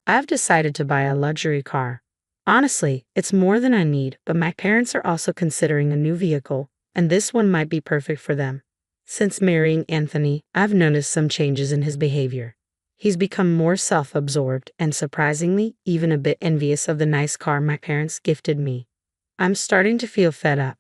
I've decided to buy a luxury car. Honestly, it's more than I need, but my parents are also considering a new vehicle, and this one might be perfect for them. Since marrying Anthony, I've noticed some changes in his behavior. He's become more self-absorbed and, surprisingly, even a bit envious of the nice car my parents gifted me. I'm starting to feel fed up.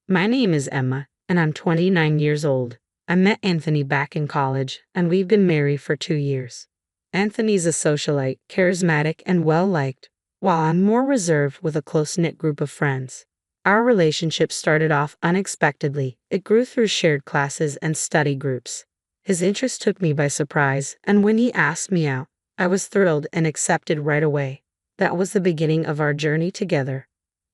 My name is Emma, and I'm 29 years old. I met Anthony back in college, and we've been married for 2 years. Anthony's a socialite, charismatic, and well-liked, while I'm more reserved with a close-knit group of friends. Our relationship started off unexpectedly. It grew through shared classes and study groups. His interest took me by surprise, and when he asked me out, I was thrilled and accepted right away. That was the beginning of our journey together.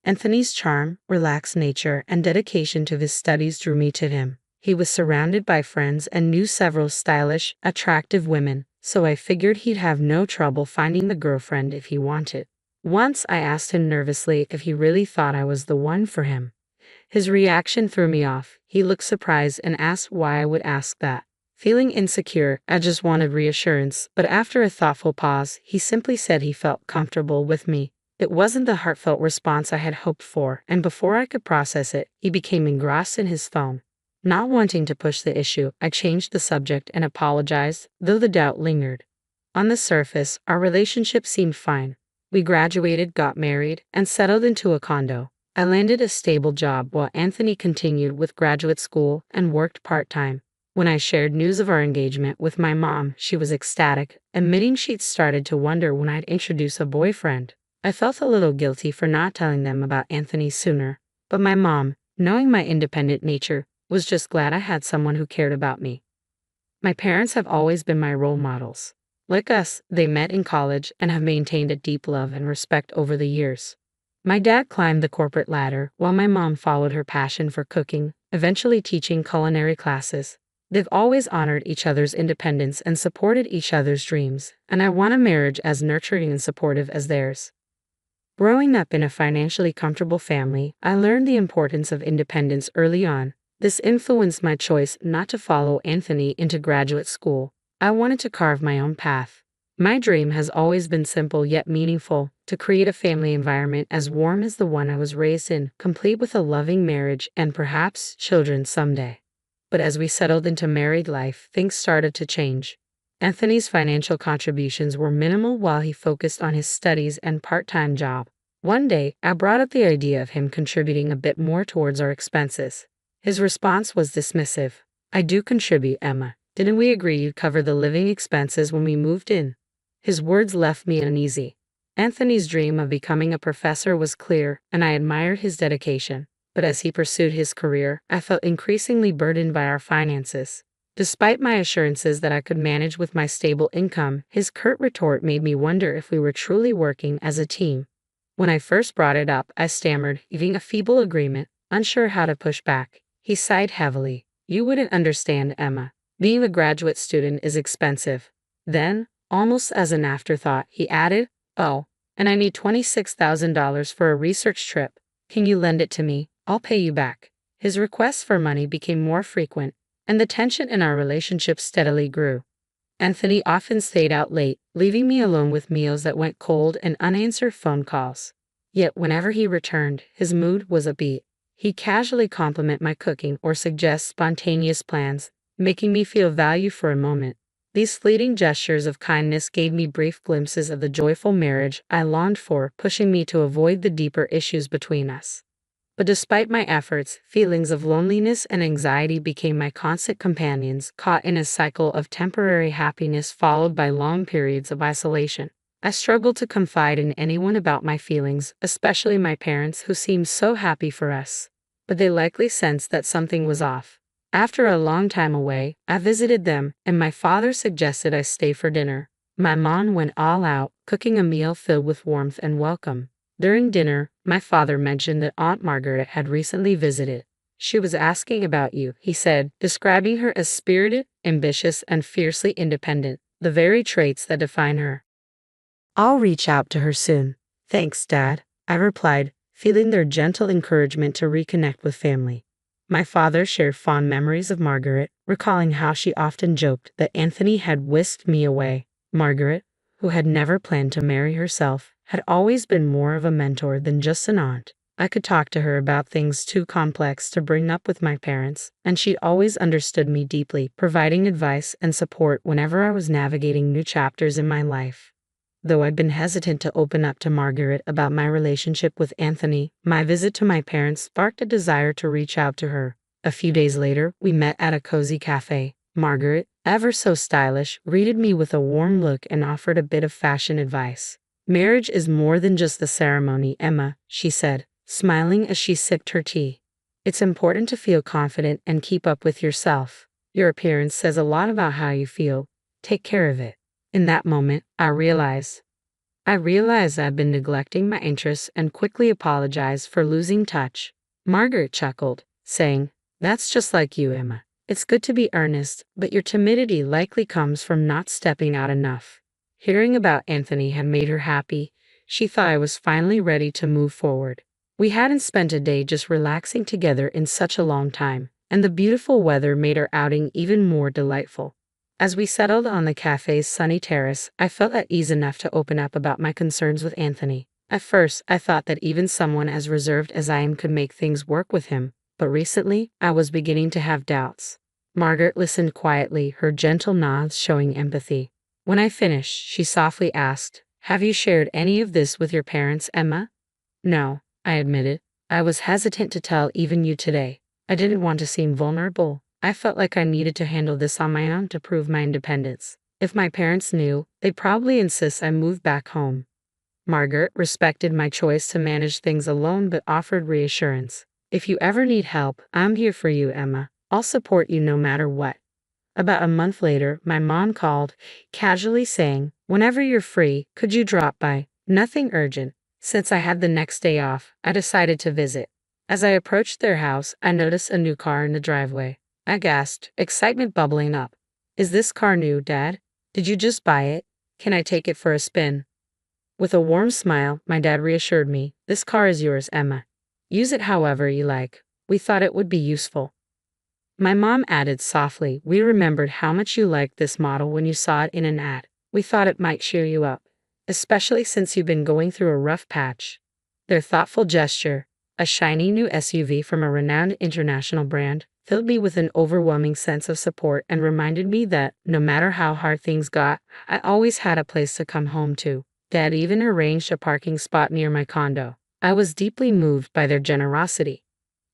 Anthony's charm, relaxed nature, and dedication to his studies drew me to him. He was surrounded by friends and knew several stylish, attractive women, so I figured he'd have no trouble finding the girlfriend if he wanted. Once I asked him nervously if he really thought I was the one for him. His reaction threw me off. He looked surprised and asked why I would ask that. Feeling insecure, I just wanted reassurance, but after a thoughtful pause, he simply said he felt comfortable with me. It wasn't the heartfelt response I had hoped for, and before I could process it, he became engrossed in his phone. Not wanting to push the issue, I changed the subject and apologized, though the doubt lingered. On the surface, our relationship seemed fine. We graduated, got married, and settled into a condo. I landed a stable job while Anthony continued with graduate school and worked part-time. When I shared news of our engagement with my mom, she was ecstatic, admitting she'd started to wonder when I'd introduce a boyfriend. I felt a little guilty for not telling them about Anthony sooner, but my mom, knowing my independent nature, was just glad I had someone who cared about me. My parents have always been my role models. Like us, they met in college and have maintained a deep love and respect over the years. My dad climbed the corporate ladder while my mom followed her passion for cooking, eventually teaching culinary classes. They've always honored each other's independence and supported each other's dreams, and I want a marriage as nurturing and supportive as theirs. Growing up in a financially comfortable family, I learned the importance of independence early on. This influenced my choice not to follow Anthony into graduate school. I wanted to carve my own path. My dream has always been simple yet meaningful, to create a family environment as warm as the one I was raised in, complete with a loving marriage and perhaps children someday. But as we settled into married life, things started to change. Anthony's financial contributions were minimal while he focused on his studies and part-time job. One day, I brought up the idea of him contributing a bit more towards our expenses. His response was dismissive. "I do contribute, Emma. Didn't we agree you'd cover the living expenses when we moved in?" His words left me uneasy. Anthony's dream of becoming a professor was clear, and I admired his dedication. But as he pursued his career, I felt increasingly burdened by our finances. Despite my assurances that I could manage with my stable income, his curt retort made me wonder if we were truly working as a team. When I first brought it up, I stammered, giving a feeble agreement, unsure how to push back. He sighed heavily. "You wouldn't understand, Emma. Being a graduate student is expensive." Then, almost as an afterthought, he added, "Oh, and I need $26,000 for a research trip. Can you lend it to me? I'll pay you back." His requests for money became more frequent, and the tension in our relationship steadily grew. Anthony often stayed out late, leaving me alone with meals that went cold and unanswered phone calls. Yet whenever he returned, his mood was upbeat. He'd casually compliment my cooking or suggest spontaneous plans, making me feel valued for a moment. These fleeting gestures of kindness gave me brief glimpses of the joyful marriage I longed for, pushing me to avoid the deeper issues between us. But despite my efforts, feelings of loneliness and anxiety became my constant companions, caught in a cycle of temporary happiness followed by long periods of isolation. I struggled to confide in anyone about my feelings, especially my parents who seemed so happy for us. But they likely sensed that something was off. After a long time away, I visited them, and my father suggested I stay for dinner. My mom went all out, cooking a meal filled with warmth and welcome. During dinner, my father mentioned that Aunt Margaret had recently visited. "She was asking about you," he said, describing her as spirited, ambitious, and fiercely independent, the very traits that define her. "I'll reach out to her soon." "Thanks, Dad," I replied, feeling their gentle encouragement to reconnect with family. My father shared fond memories of Margaret, recalling how she often joked that Anthony had whisked me away. "Margaret? who had never planned to marry herself, had always been more of a mentor than just an aunt. I could talk to her about things too complex to bring up with my parents, and she'd always understood me deeply, providing advice and support whenever I was navigating new chapters in my life. Though I'd been hesitant to open up to Margaret about my relationship with Anthony, my visit to my parents sparked a desire to reach out to her. A few days later, we met at a cozy cafe. Margaret, ever so stylish, greeted me with a warm look and offered a bit of fashion advice. "Marriage is more than just the ceremony, Emma," she said, smiling as she sipped her tea. "It's important to feel confident and keep up with yourself. Your appearance says a lot about how you feel. Take care of it." In that moment, I realized I'd been neglecting my interests and quickly apologized for losing touch. Margaret chuckled, saying, "That's just like you, Emma. It's good to be earnest, but your timidity likely comes from not stepping out enough." Hearing about Anthony had made her happy. She thought I was finally ready to move forward. We hadn't spent a day just relaxing together in such a long time, and the beautiful weather made our outing even more delightful. As we settled on the cafe's sunny terrace, I felt at ease enough to open up about my concerns with Anthony. At first, I thought that even someone as reserved as I am could make things work with him, but recently, I was beginning to have doubts. Margaret listened quietly, her gentle nods showing empathy. When I finished, she softly asked, "Have you shared any of this with your parents, Emma?" "No," I admitted. "I was hesitant to tell even you today. I didn't want to seem vulnerable. I felt like I needed to handle this on my own to prove my independence. If my parents knew, they'd probably insist I move back home." Margaret respected my choice to manage things alone but offered reassurance. "If you ever need help, I'm here for you, Emma. I'll support you no matter what." About a month later, my mom called, casually saying, "Whenever you're free, could you drop by? Nothing urgent." Since I had the next day off, I decided to visit. As I approached their house, I noticed a new car in the driveway. I gasped, excitement bubbling up. "Is this car new, Dad? Did you just buy it? Can I take it for a spin?" With a warm smile, my dad reassured me, "This car is yours, Emma. Use it however you like. We thought it would be useful." My mom added softly, "We remembered how much you liked this model when you saw it in an ad. We thought it might cheer you up, especially since you've been going through a rough patch." Their thoughtful gesture, a shiny new SUV from a renowned international brand, filled me with an overwhelming sense of support and reminded me that, no matter how hard things got, I always had a place to come home to. Dad even arranged a parking spot near my condo. I was deeply moved by their generosity.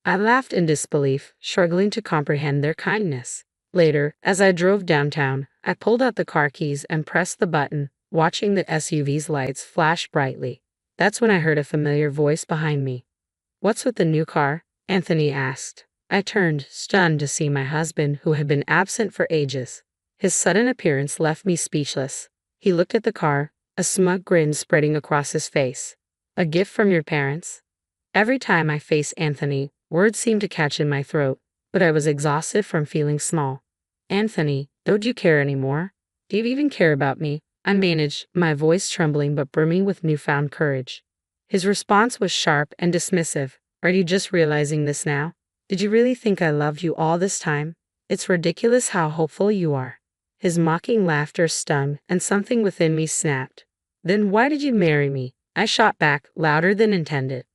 I laughed in disbelief, struggling to comprehend their kindness. Later, as I drove downtown, I pulled out the car keys and pressed the button, watching the SUV's lights flash brightly. That's when I heard a familiar voice behind me. "What's with the new car?" Anthony asked. I turned, stunned to see my husband, who had been absent for ages. His sudden appearance left me speechless. He looked at the car, a smug grin spreading across his face. "A gift from your parents?" Every time I faced Anthony, words seemed to catch in my throat, but I was exhausted from feeling small. "Anthony, don't you care anymore? Do you even care about me?" I managed, my voice trembling but brimming with newfound courage. His response was sharp and dismissive. "Are you just realizing this now? Did you really think I loved you all this time? It's ridiculous how hopeful you are." His mocking laughter stung, and something within me snapped. "Then why did you marry me?" I shot back, louder than intended.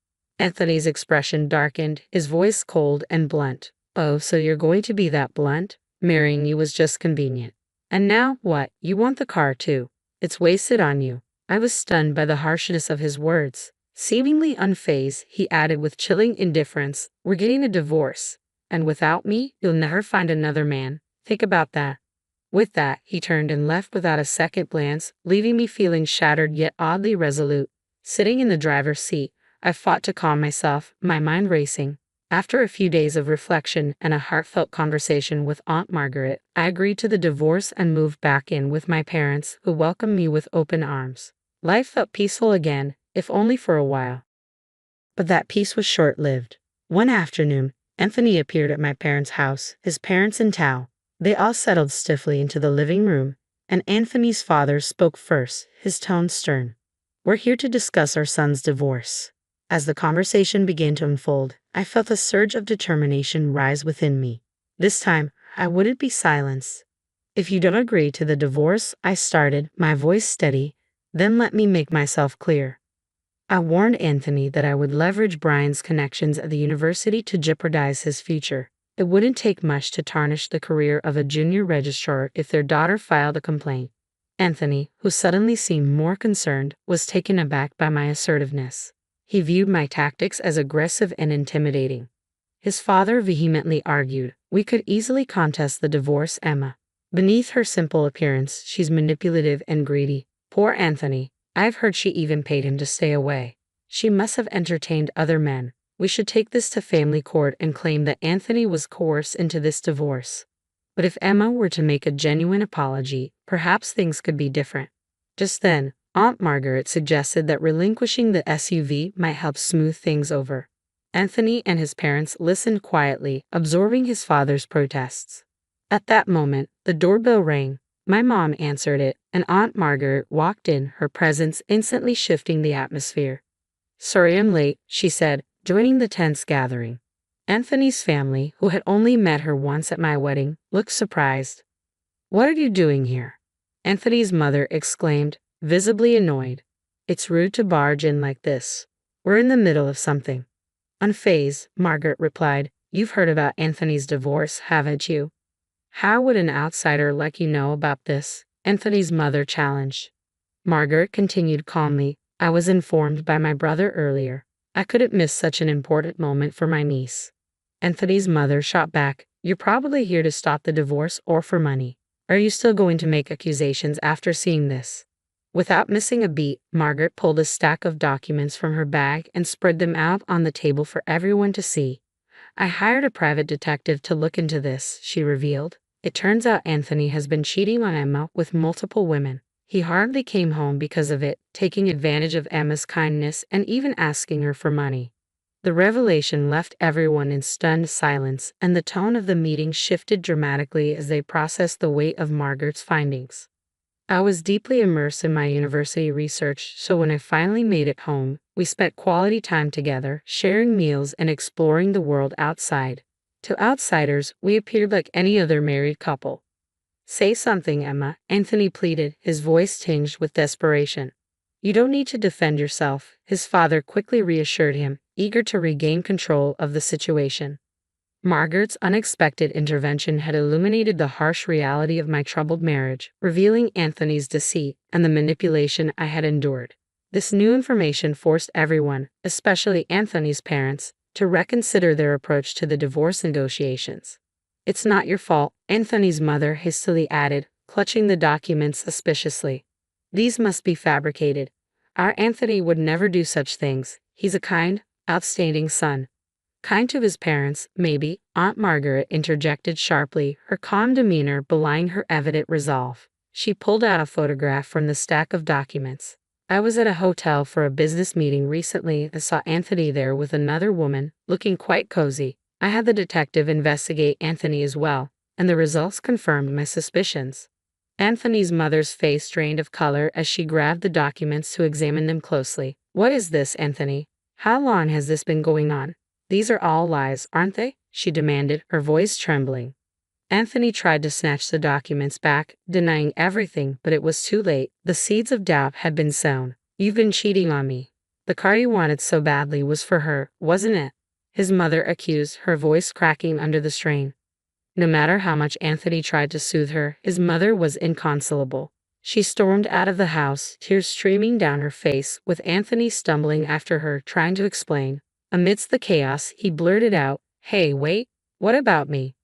Anthony's expression darkened, his voice cold and blunt. "Oh, so you're going to be that blunt? Marrying you was just convenient. And now, what? You want the car too? It's wasted on you." I was stunned by the harshness of his words. Seemingly unfazed, he added with chilling indifference, "We're getting a divorce. And without me, you'll never find another man. Think about that." With that, he turned and left without a second glance, leaving me feeling shattered yet oddly resolute. Sitting in the driver's seat, I fought to calm myself, my mind racing. After a few days of reflection and a heartfelt conversation with Aunt Margaret, I agreed to the divorce and moved back in with my parents, who welcomed me with open arms. Life felt peaceful again, if only for a while. But that peace was short-lived. One afternoon, Anthony appeared at my parents' house, his parents in tow. They all settled stiffly into the living room, and Anthony's father spoke first, his tone stern. "We're here to discuss our son's divorce." As the conversation began to unfold, I felt a surge of determination rise within me. This time, I wouldn't be silenced. "If you don't agree to the divorce," I started, my voice steady, Then let me make myself clear. I warned Anthony that I would leverage Brian's connections at the university to jeopardize his future. It wouldn't take much to tarnish the career of a junior registrar if their daughter filed a complaint. Anthony, who suddenly seemed more concerned, was taken aback by my assertiveness. He viewed my tactics as aggressive and intimidating. His father vehemently argued, "We could easily contest the divorce, Emma. Beneath her simple appearance, she's manipulative and greedy. Poor Anthony. I've heard she even paid him to stay away. She must have entertained other men. We should take this to family court and claim that Anthony was coerced into this divorce." But if Emma were to make a genuine apology, perhaps things could be different. Just then, Aunt Margaret suggested that relinquishing the SUV might help smooth things over. Anthony and his parents listened quietly, absorbing his father's protests. At that moment, the doorbell rang. My mom answered it, and Aunt Margaret walked in, her presence instantly shifting the atmosphere. "Sorry I'm late," she said, joining the tense gathering. Anthony's family, who had only met her once at my wedding, looked surprised. "What are you doing here?" Anthony's mother exclaimed, visibly annoyed. "It's rude to barge in like this. We're in the middle of something." Unfazed, Margaret replied, "You've heard about Anthony's divorce, haven't you?" "How would an outsider like you know about this?" Anthony's mother challenged. Margaret continued calmly, "I was informed by my brother earlier. I couldn't miss such an important moment for my niece." Anthony's mother shot back, "You're probably here to stop the divorce or for money. Are you still going to make accusations after seeing this?" Without missing a beat, Margaret pulled a stack of documents from her bag and spread them out on the table for everyone to see. "I hired a private detective to look into this," she revealed. "It turns out Anthony has been cheating on Emma with multiple women. He hardly came home because of it, taking advantage of Emma's kindness and even asking her for money." The revelation left everyone in stunned silence, and the tone of the meeting shifted dramatically as they processed the weight of Margaret's findings. I was deeply immersed in my university research, so when I finally made it home, we spent quality time together, sharing meals and exploring the world outside. To outsiders, we appeared like any other married couple. "Say something, Emma," Anthony pleaded, his voice tinged with desperation. "You don't need to defend yourself," his father quickly reassured him, eager to regain control of the situation. Margaret's unexpected intervention had illuminated the harsh reality of my troubled marriage, revealing Anthony's deceit and the manipulation I had endured. This new information forced everyone, especially Anthony's parents, to reconsider their approach to the divorce negotiations. "It's not your fault," Anthony's mother hastily added, clutching the documents suspiciously. "These must be fabricated. Our Anthony would never do such things. He's a kind, outstanding son." "Kind to his parents, maybe," Aunt Margaret interjected sharply, her calm demeanor belying her evident resolve. She pulled out a photograph from the stack of documents. "I was at a hotel for a business meeting recently and saw Anthony there with another woman, looking quite cozy. I had the detective investigate Anthony as well, and the results confirmed my suspicions." Anthony's mother's face drained of color as she grabbed the documents to examine them closely. "What is this, Anthony? How long has this been going on? These are all lies, aren't they?" she demanded, her voice trembling. Anthony tried to snatch the documents back, denying everything, but it was too late. The seeds of doubt had been sown. "You've been cheating on me. The car you wanted so badly was for her, wasn't it?" his mother accused, her voice cracking under the strain. No matter how much Anthony tried to soothe her, his mother was inconsolable. She stormed out of the house, tears streaming down her face, with Anthony stumbling after her, trying to explain. Amidst the chaos, he blurted out, "Hey, wait, what about me?"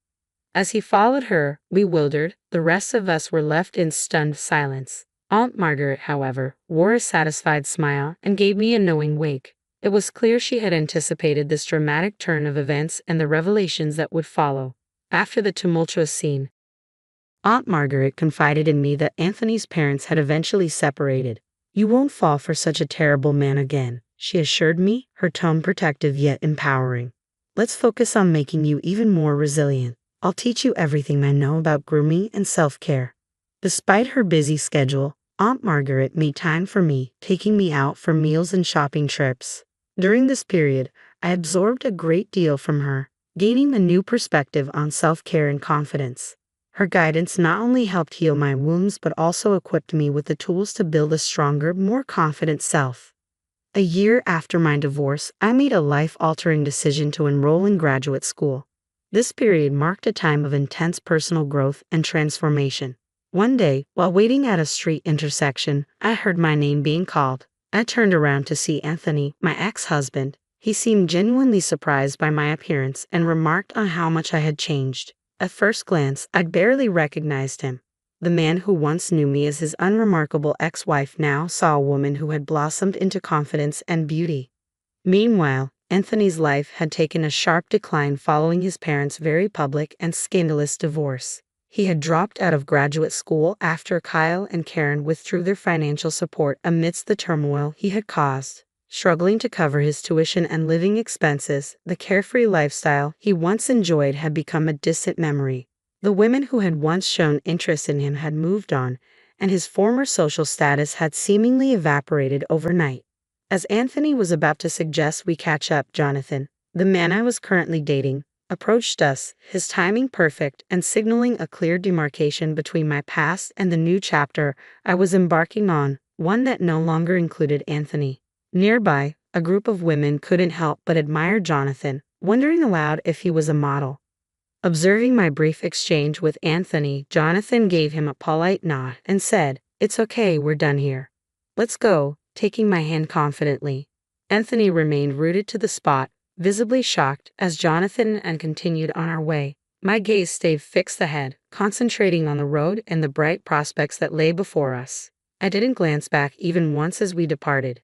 As he followed her, bewildered, the rest of us were left in stunned silence. Aunt Margaret, however, wore a satisfied smile and gave me a knowing wink. It was clear she had anticipated this dramatic turn of events and the revelations that would follow. After the tumultuous scene, Aunt Margaret confided in me that Anthony's parents had eventually separated. "You won't fall for such a terrible man again," she assured me, her tone protective yet empowering. "Let's focus on making you even more resilient. I'll teach you everything I know about grooming and self-care." Despite her busy schedule, Aunt Margaret made time for me, taking me out for meals and shopping trips. During this period, I absorbed a great deal from her, gaining a new perspective on self-care and confidence. Her guidance not only helped heal my wounds but also equipped me with the tools to build a stronger, more confident self. A year after my divorce, I made a life-altering decision to enroll in graduate school. This period marked a time of intense personal growth and transformation. One day, while waiting at a street intersection, I heard my name being called. I turned around to see Anthony, my ex-husband. He seemed genuinely surprised by my appearance and remarked on how much I had changed. At first glance, I barely recognized him. The man who once knew me as his unremarkable ex-wife now saw a woman who had blossomed into confidence and beauty. Meanwhile, Anthony's life had taken a sharp decline following his parents' very public and scandalous divorce. He had dropped out of graduate school after Kyle and Karen withdrew their financial support amidst the turmoil he had caused. Struggling to cover his tuition and living expenses, the carefree lifestyle he once enjoyed had become a distant memory. The women who had once shown interest in him had moved on, and his former social status had seemingly evaporated overnight. As Anthony was about to suggest we catch up, Jonathan, the man I was currently dating, approached us, his timing perfect and signaling a clear demarcation between my past and the new chapter I was embarking on, one that no longer included Anthony. Nearby, a group of women couldn't help but admire Jonathan, wondering aloud if he was a model. Observing my brief exchange with Anthony, Jonathan gave him a polite nod and said, "It's okay, we're done here. Let's go," taking my hand confidently. Anthony remained rooted to the spot, visibly shocked as Jonathan and continued on our way. My gaze stayed fixed ahead, concentrating on the road and the bright prospects that lay before us. I didn't glance back even once as we departed.